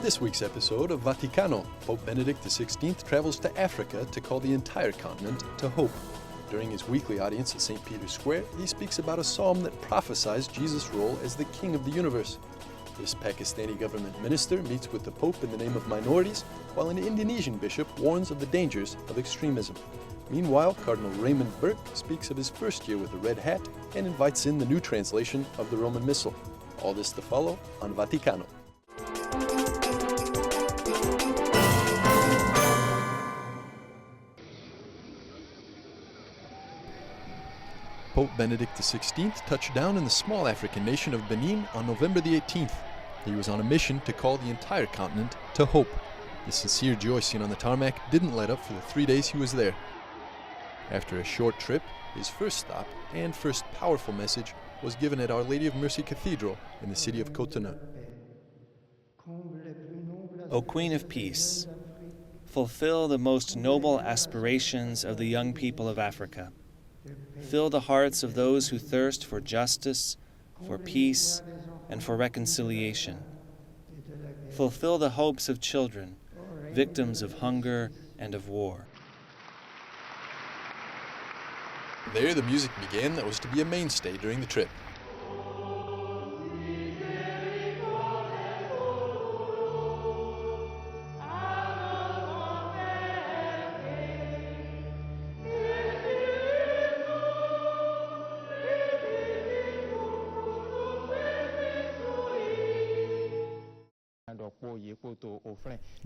this week's episode of Vaticano, Pope Benedict XVI travels to Africa to call the entire continent to hope. During his weekly audience at St. Peter's Square, he speaks about a psalm that prophesies Jesus' role as the King of the universe. This Pakistani government minister meets with the Pope in the name of minorities, while an Indonesian bishop warns of the dangers of extremism. Meanwhile, Cardinal Raymond Burke speaks of his first year with a red hat and invites in the new translation of the Roman Missal. All this to follow on Vaticano. Pope Benedict XVI touched down in the small African nation of Benin on November the 18th. He was on a mission to call the entire continent to hope. The sincere joy seen on the tarmac didn't let up for the 3 days he was there. After a short trip, his first stop and first powerful message was given at Our Lady of Mercy Cathedral in the city of Cotonou. O Queen of Peace, fulfill the most noble aspirations of the young people of Africa. Fill the hearts of those who thirst for justice, for peace, and for reconciliation. Fulfill the hopes of children, victims of hunger and of war. There, the music began that was to be a mainstay during the trip.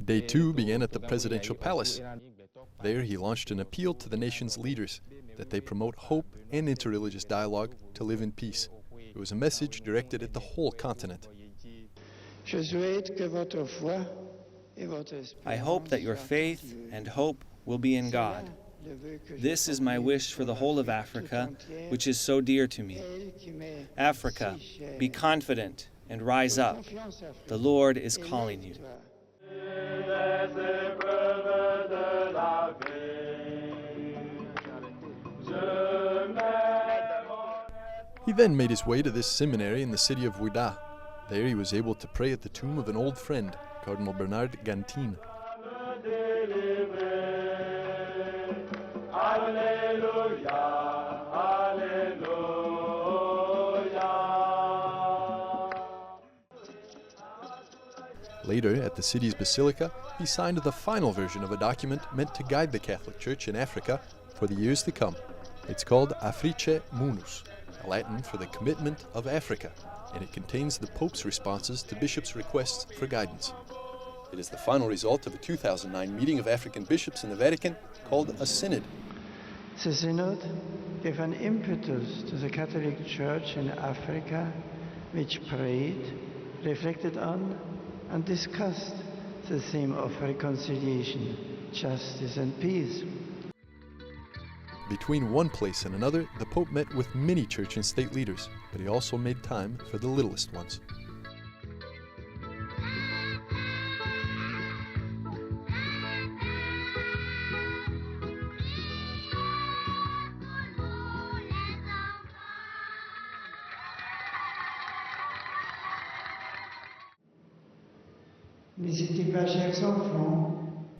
Day 2 began at the presidential palace. There he launched an appeal to the nation's leaders that they promote hope and interreligious dialogue to live in peace. It was a message directed at the whole continent. I hope that your faith and hope will be in God. This is my wish for the whole of Africa, which is so dear to me. Africa, be confident and rise up. The Lord is calling you. He then made his way to this seminary in the city of Ouidah. There he was able to pray at the tomb of an old friend, Cardinal Bernard Gantin. Later, at the city's basilica, he signed the final version of a document meant to guide the Catholic Church in Africa for the years to come. It's called Africae Munus, Latin for the commitment of Africa, and it contains the Pope's responses to bishops' requests for guidance. It is the final result of a 2009 meeting of African bishops in the Vatican called a synod. The synod gave an impetus to the Catholic Church in Africa, which prayed, reflected on, and discussed the theme of reconciliation, justice and peace. Between one place and another, the Pope met with many church and state leaders, but he also made time for the littlest ones.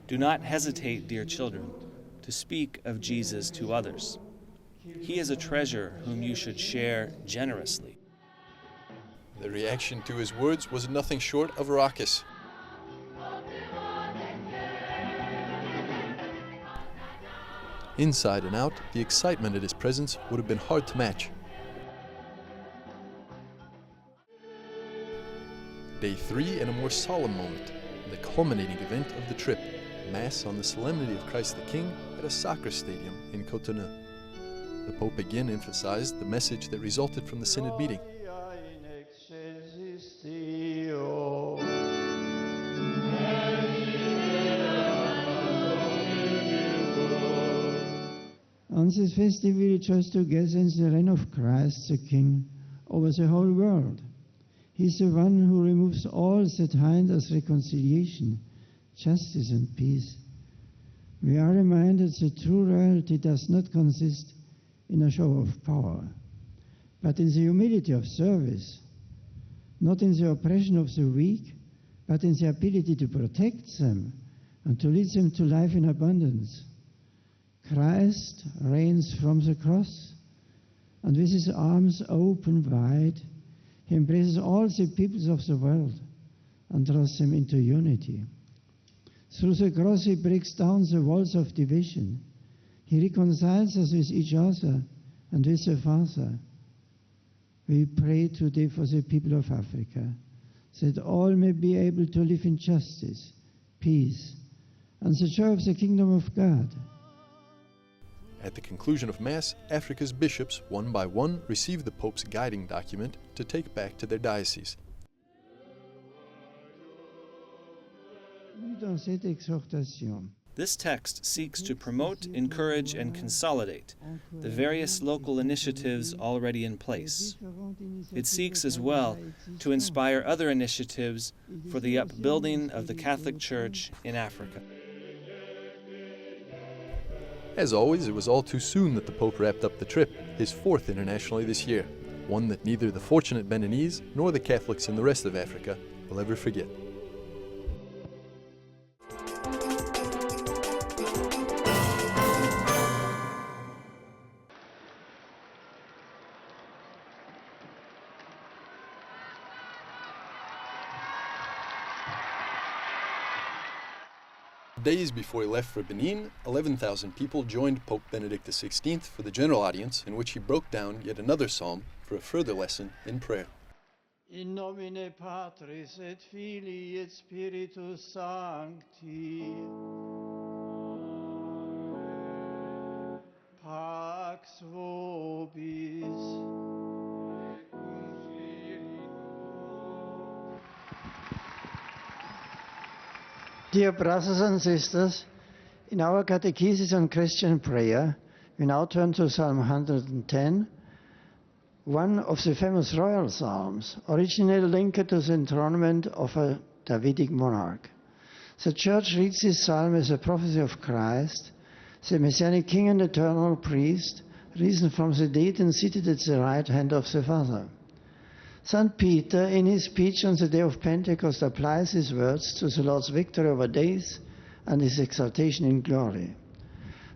Do not hesitate, dear children, to speak of Jesus to others. He is a treasure whom you should share generously. The reaction to his words was nothing short of raucous. Inside and out, the excitement at his presence would have been hard to match. Day 3 and a more solemn moment, the culminating event of the trip, Mass on the Solemnity of Christ the King at a soccer stadium in Cotonou. The Pope again emphasized the message that resulted from the synod meeting. On this festival, we rejoice together in the reign of Christ the King over the whole world. He is the one who removes all that hinder us reconciliation, justice and peace. We are reminded that true royalty does not consist in a show of power, but in the humility of service, not in the oppression of the weak, but in the ability to protect them and to lead them to life in abundance. Christ reigns from the cross, and with his arms open wide, he embraces all the peoples of the world and draws them into unity. Through the cross, he breaks down the walls of division. He reconciles us with each other and with the Father. We pray today for the people of Africa, that all may be able to live in justice, peace, and the joy of the kingdom of God. At the conclusion of Mass, Africa's bishops, one by one, received the Pope's guiding document to take back to their diocese. Dans cette exhortation, This text seeks to promote, encourage, and consolidate the various local initiatives already in place. It seeks as well to inspire other initiatives for the upbuilding of the Catholic Church in Africa. As always, it was all too soon that the Pope wrapped up the trip, his fourth internationally this year, one that neither the fortunate Beninese nor the Catholics in the rest of Africa will ever forget. Days before he left for Benin, 11,000 people joined Pope Benedict XVI for the general audience, in which he broke down yet another psalm for a further lesson in prayer. In nomine Patris et Filii et Spiritus Sancti. Pax vobis. Dear brothers and sisters, in our catechesis on Christian prayer, we now turn to Psalm 110, one of the famous royal psalms, originally linked to the enthronement of a Davidic monarch. The Church reads this psalm as a prophecy of Christ, the Messianic King and eternal priest, risen from the dead and seated at the right hand of the Father. St. Peter, in his speech on the day of Pentecost, applies his words to the Lord's victory over death and his exaltation in glory.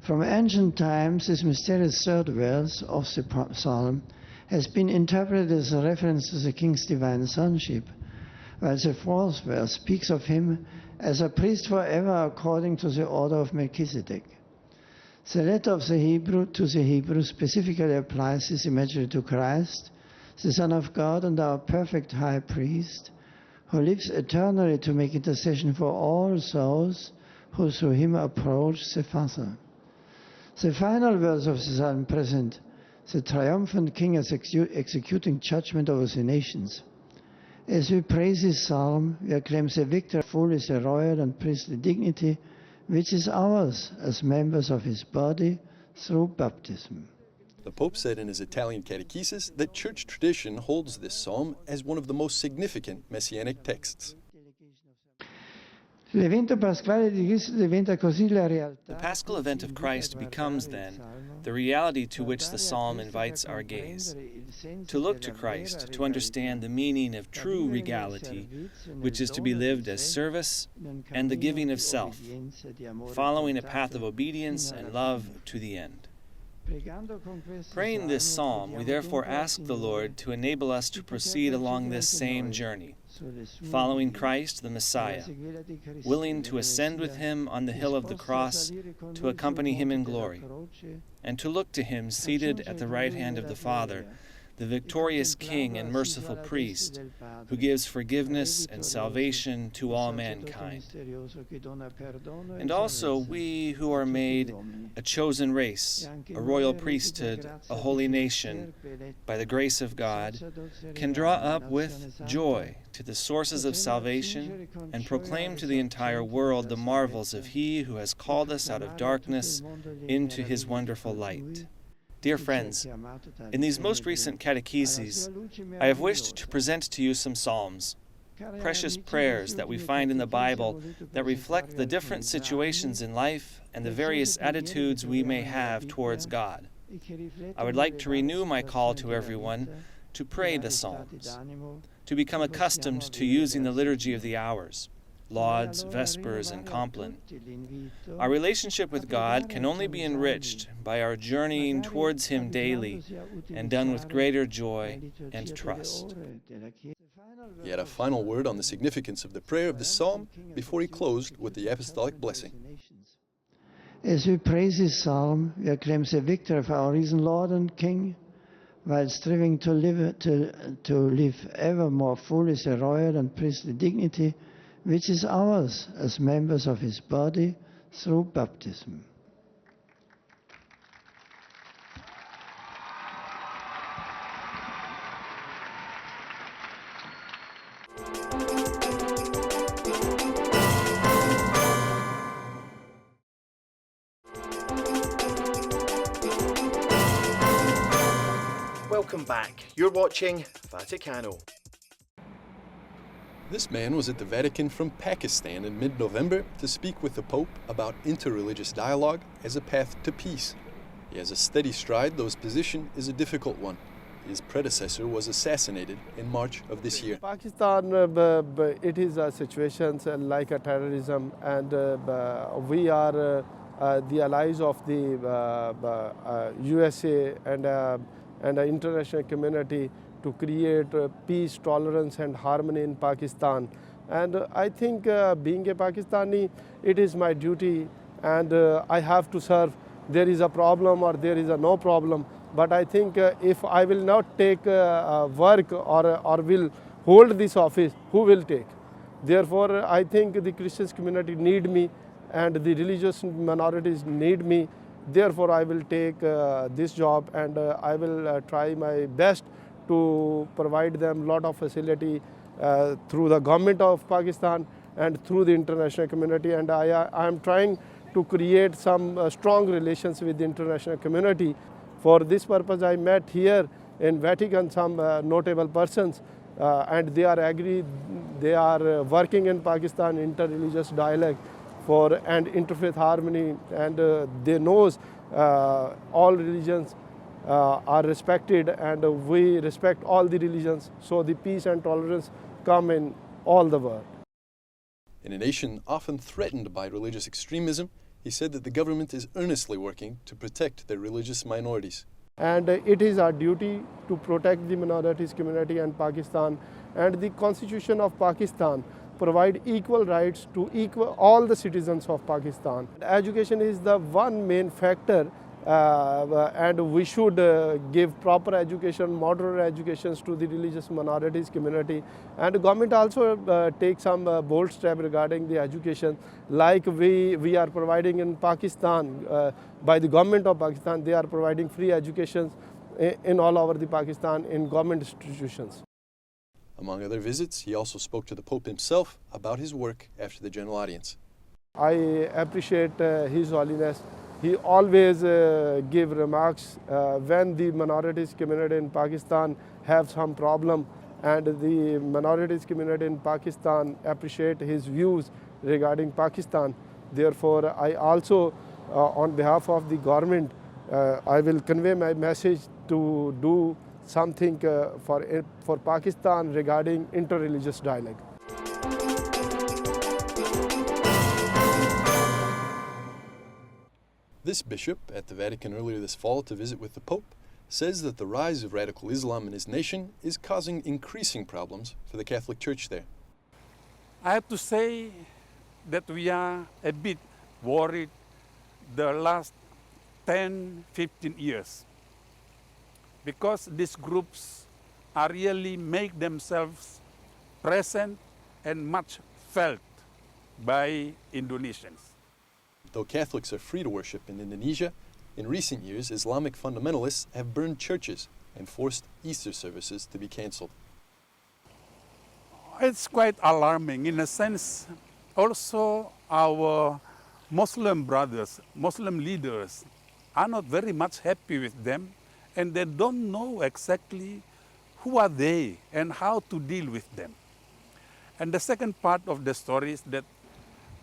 From ancient times, this mysterious third verse of the psalm has been interpreted as a reference to the King's divine sonship, while the fourth verse speaks of him as a priest forever according to the order of Melchizedek. The letter of the Hebrew to the Hebrew specifically applies this imagery to Christ, the Son of God and our perfect high priest, who lives eternally to make intercession for all those who through him approach the Father. The final verse of the psalm present the triumphant King is executing judgment over the nations. As we praise this psalm, we acclaim the victor full is the royal and priestly dignity which is ours as members of his body through baptism. The Pope said in his Italian catechesis that church tradition holds this psalm as one of the most significant messianic texts. The Paschal event of Christ becomes, then, the reality to which the psalm invites our gaze. To look to Christ, to understand the meaning of true regality, which is to be lived as service and the giving of self, following a path of obedience and love to the end. Praying this psalm, we therefore ask the Lord to enable us to proceed along this same journey, following Christ the Messiah, willing to ascend with him on the hill of the cross, to accompany him in glory, and to look to him seated at the right hand of the Father, the victorious King and merciful priest, who gives forgiveness and salvation to all mankind. And also we who are made a chosen race, a royal priesthood, a holy nation, by the grace of God, can draw up with joy to the sources of salvation and proclaim to the entire world the marvels of He who has called us out of darkness into His wonderful light. Dear friends, in these most recent catecheses, I have wished to present to you some psalms, precious prayers that we find in the Bible that reflect the different situations in life and the various attitudes we may have towards God. I would like to renew my call to everyone to pray the psalms, to become accustomed to using the liturgy of the hours, Lauds, Vespers, and Compline. Our relationship with God can only be enriched by our journeying towards Him daily and done with greater joy and trust. He had a final word on the significance of the prayer of the psalm before he closed with the apostolic blessing. As we praise this psalm, we acclaim the victory of our risen Lord and King, while striving to live ever more fully the royal and priestly dignity which is ours as members of His body through baptism. Welcome back. You're watching Vaticano. This man was at the Vatican from Pakistan in mid-November to speak with the Pope about interreligious dialogue as a path to peace. He has a steady stride, though his position is a difficult one. His predecessor was assassinated in March of this year. Pakistan, it is a situation like a terrorism, and we are the allies of the USA and the international community to create peace, tolerance and harmony in Pakistan. And I think being a Pakistani, it is my duty, and I have to serve. There is a problem or there is a no problem, but I think if I will not take work or will hold this office, who will take? Therefore, I think the Christian community need me and the religious minorities need me. Therefore, I will take this job, and I will try my best to provide them a lot of facility through the government of Pakistan and through the international community. And I am trying to create some strong relations with the international community. For this purpose, I met here in Vatican some notable persons, and they are agreed. They are working in Pakistan interreligious dialogue and interfaith harmony, and they knows all religions are respected, and we respect all the religions, so the peace and tolerance come in all the world. In a nation often threatened by religious extremism, he said that the government is earnestly working to protect their religious minorities. And it is our duty to protect the minorities community in Pakistan, and the Constitution of Pakistan provide equal rights to all the citizens of Pakistan. Education is the one main factor, and we should give proper education, moderate educations to the religious minorities community. And the government also take some bold step regarding the education, like we are providing in Pakistan. By the government of Pakistan, they are providing free education in all over the Pakistan in government institutions. Among other visits, he also spoke to the Pope himself about his work after the general audience. I appreciate His Holiness. He always give remarks when the minorities community in Pakistan have some problem, and the minorities community in Pakistan appreciate his views regarding Pakistan. Therefore, I also, on behalf of the government, I will convey my message to do something for Pakistan regarding interreligious dialogue. This bishop, at the Vatican earlier this fall to visit with the Pope, says that the rise of radical Islam in his nation is causing increasing problems for the Catholic Church there. I have to say that we are a bit worried the last 10, 15 years, because these groups are really make themselves present and much felt by Indonesians. Though Catholics are free to worship in Indonesia, in recent years Islamic fundamentalists have burned churches and forced Easter services to be cancelled. It's quite alarming in a sense. Also, our Muslim brothers, Muslim leaders are not very much happy with them, and they don't know exactly who are they and how to deal with them. And the second part of the story is that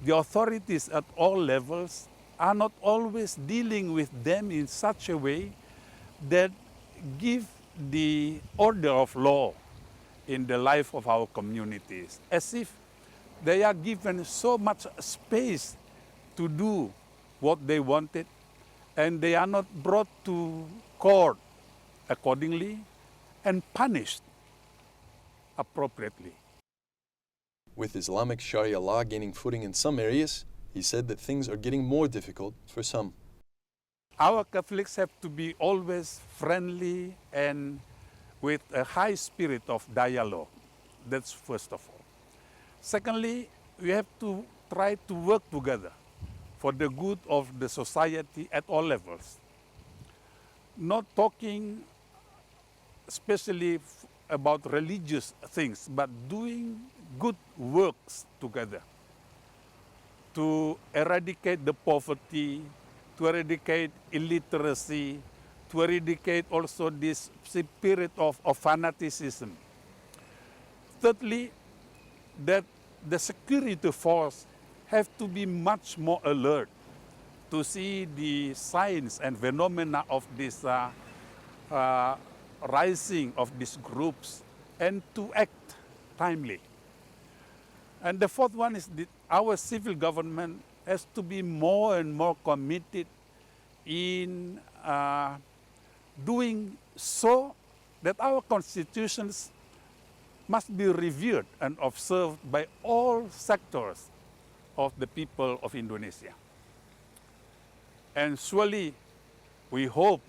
the authorities at all levels are not always dealing with them in such a way that give the order of law in the life of our communities, as if they are given so much space to do what they wanted, and they are not brought to court accordingly and punished appropriately. With Islamic Sharia law gaining footing in some areas, he said that things are getting more difficult for some. Our Catholics have to be always friendly and with a high spirit of dialogue. That's first of all. Secondly, we have to try to work together for the good of the society at all levels. Not talking especially about religious things, but doing good works together to eradicate the poverty, to eradicate illiteracy, to eradicate also this spirit of fanaticism. Thirdly, that the security force have to be much more alert to see the signs and phenomena of this rising of these groups and to act timely. And the fourth one is that our civil government has to be more and more committed in doing so that our constitutions must be reviewed and observed by all sectors of the people of Indonesia. And surely we hope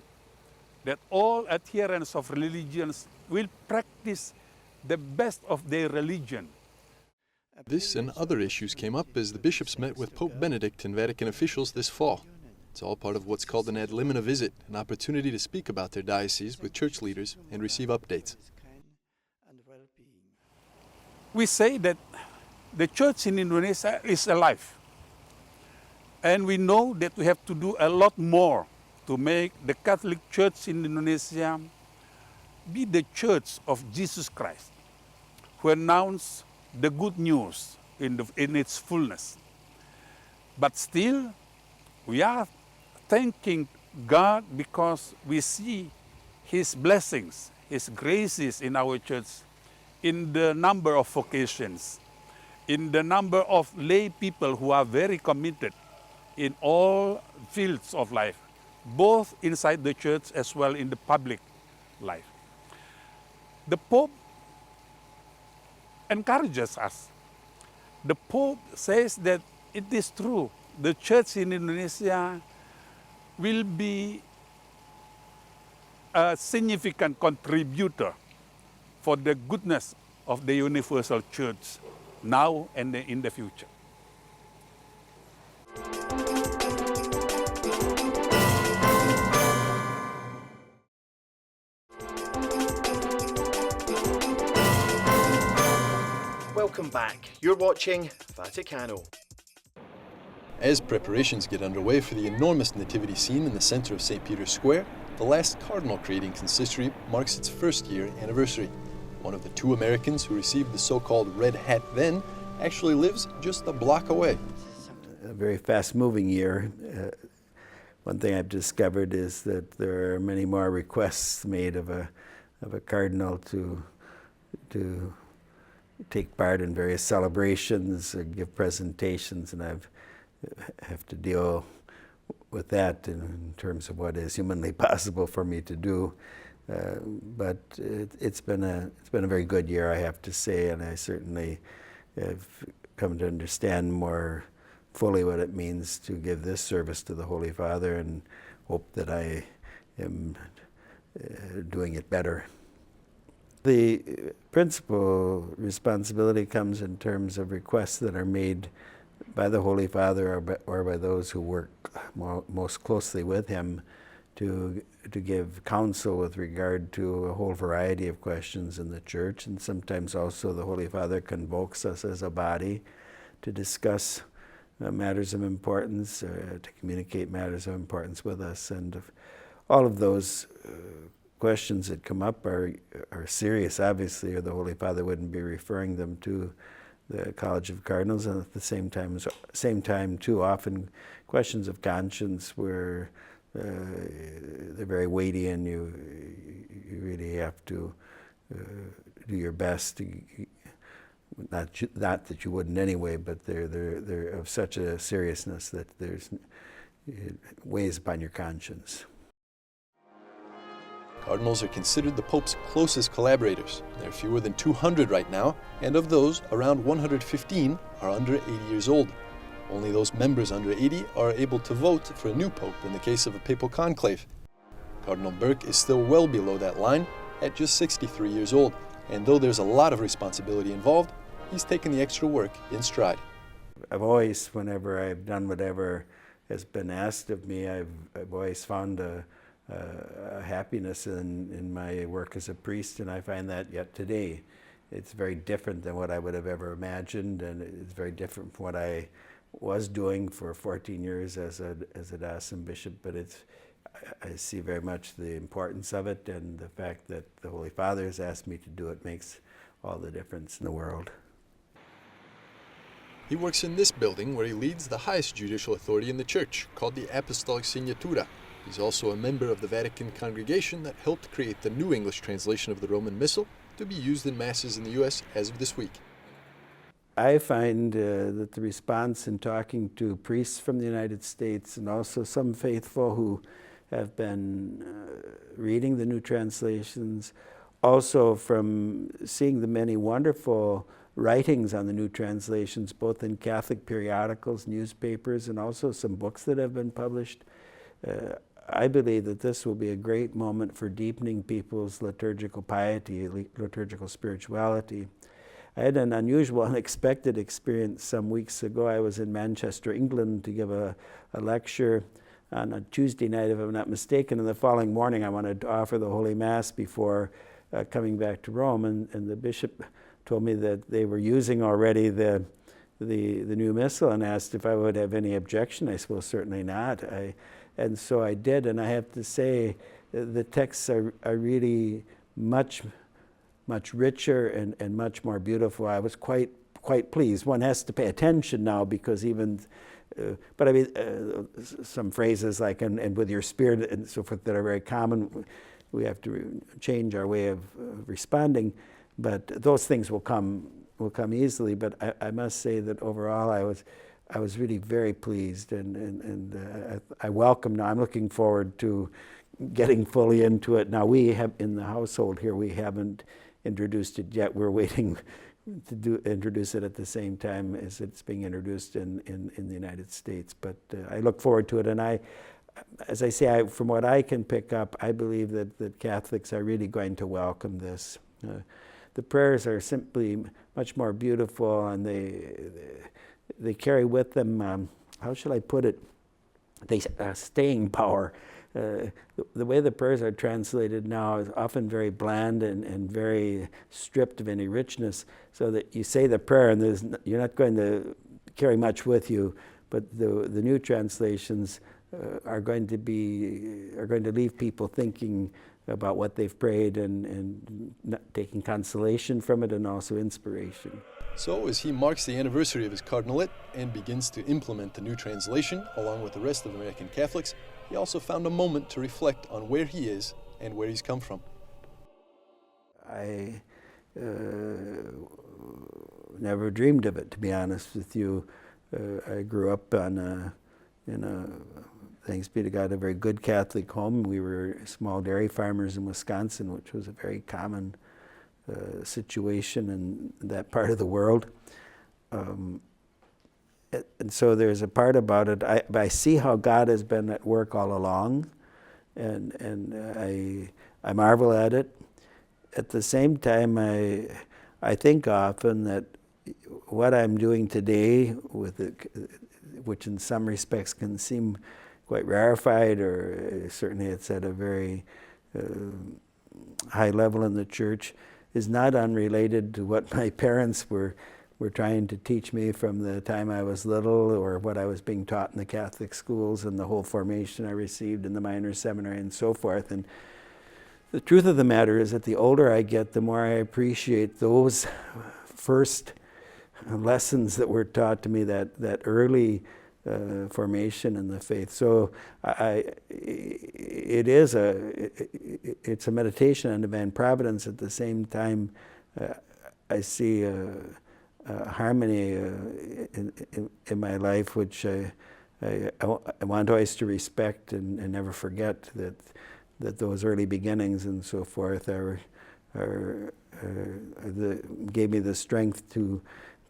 that all adherents of religions will practice the best of their religion. This and other issues came up as the bishops met with Pope Benedict and Vatican officials this fall. It's all part of what's called an ad limina visit, an opportunity to speak about their diocese with church leaders and receive updates. We say that the church in Indonesia is alive. And we know that we have to do a lot more to make the Catholic Church in Indonesia be the church of Jesus Christ, who announced the good news in its fullness. But still, we are thanking God because we see His blessings, His graces in our church, in the number of vocations, in the number of lay people who are very committed in all fields of life, both inside the church as well in the public life. The Pope encourages us. The Pope says that it is true, the church in Indonesia will be a significant contributor for the goodness of the universal church now and in the future. Welcome back. You're watching Vaticano. As preparations get underway for the enormous nativity scene in the center of St. Peter's Square, the last Cardinal creating consistory marks its first-year anniversary. One of the two Americans who received the so-called red hat then actually lives just a block away. A very fast-moving year. One thing I've discovered is that there are many more requests made of a cardinal to take part in various celebrations, give presentations, and I have to deal with that in terms of what is humanly possible for me to do. But it's been a very good year, I have to say, and I certainly have come to understand more fully what it means to give this service to the Holy Father, and hope that I am doing it better. The principal responsibility comes in terms of requests that are made by the Holy Father or by those who work most closely with him to give counsel with regard to a whole variety of questions in the Church. And sometimes also the Holy Father convokes us as a body to discuss matters of importance, to communicate matters of importance with us. And all of those questions that come up are serious, obviously, or the Holy Father wouldn't be referring them to the College of Cardinals. And at the same time, too often questions of conscience where they're very weighty, and you really have to do your best to not that you wouldn't anyway, but they're of such a seriousness that it weighs upon your conscience. Cardinals are considered the Pope's closest collaborators. There are fewer than 200 right now, and of those, around 115 are under 80 years old. Only those members under 80 are able to vote for a new Pope in the case of a papal conclave. Cardinal Burke is still well below that line at just 63 years old, and though there's a lot of responsibility involved, he's taken the extra work in stride. I've always, whenever I've done whatever has been asked of me, I've always found a happiness in my work as a priest, and I find that yet today. It's very different than what I would have ever imagined, and it's very different from what I was doing for 14 years as a diocesan bishop, but I see very much the importance of it, and the fact that the Holy Father has asked me to do it makes all the difference in the world. He works in this building where he leads the highest judicial authority in the Church, called the Apostolic Signatura. He's also a member of the Vatican congregation that helped create the New English translation of the Roman Missal to be used in Masses in the U.S. as of this week. I find that the response in talking to priests from the United States and also some faithful who have been reading the new translations, also from seeing the many wonderful writings on the new translations, both in Catholic periodicals, newspapers, and also some books that have been published. I believe that this will be a great moment for deepening people's liturgical piety, liturgical spirituality. I had an unusual, unexpected experience some weeks ago. I was in Manchester, England, to give a lecture on a Tuesday night, if I'm not mistaken, and the following morning I wanted to offer the Holy Mass before coming back to Rome, and the bishop told me that they were using already the new Missal and asked if I would have any objection. I said, well, certainly not. And so I did, and I have to say the texts are really much richer and much more beautiful. I was quite pleased. One has to pay attention now because even, but I mean, some phrases like and with your spirit and so forth that are very common, we have to change our way of responding. But those things will come easily. But I must say that overall I was really very pleased, and I welcome now. I'm looking forward to getting fully into it. Now we have in the household here, we haven't introduced it yet. We're waiting to introduce it at the same time as it's being introduced in the United States. But I look forward to it, and as I say, from what I can pick up, I believe that Catholics are really going to welcome this. The prayers are simply much more beautiful, and they carry with them, how shall I put it, staying power. The way the prayers are translated now is often very bland and very stripped of any richness, so that you say the prayer and you're not going to carry much with you, but the new translations are going to leave people thinking about what they've prayed and taking consolation from it and also inspiration. So, as he marks the anniversary of his cardinalate and begins to implement the new translation along with the rest of American Catholics, he also found a moment to reflect on where he is and where he's come from. I never dreamed of it, to be honest with you. I grew up in a, thanks be to God, a very good Catholic home. We were small dairy farmers in Wisconsin, which was a very common situation in that part of the world. And so there's a part about it. I see how God has been at work all along, and I marvel at it. At the same time, I think often that what I'm doing today, which in some respects can seem quite rarefied, or certainly it's at a very high level in the Church, is not unrelated to what my parents were trying to teach me from the time I was little, or what I was being taught in the Catholic schools and the whole formation I received in the minor seminary and so forth. And the truth of the matter is that the older I get, the more I appreciate those first lessons that were taught to me, that early formation in the faith. So it's a meditation on divine providence. At the same time, I see harmony in my life, which I want always to respect and never forget, that those early beginnings and so forth gave me the strength to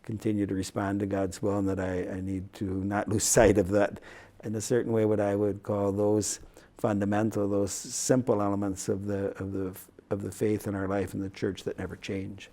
continue to respond to God's will, and that I need to not lose sight of that, in a certain way, what I would call those fundamental, those simple elements of the faith in our life in the church that never change.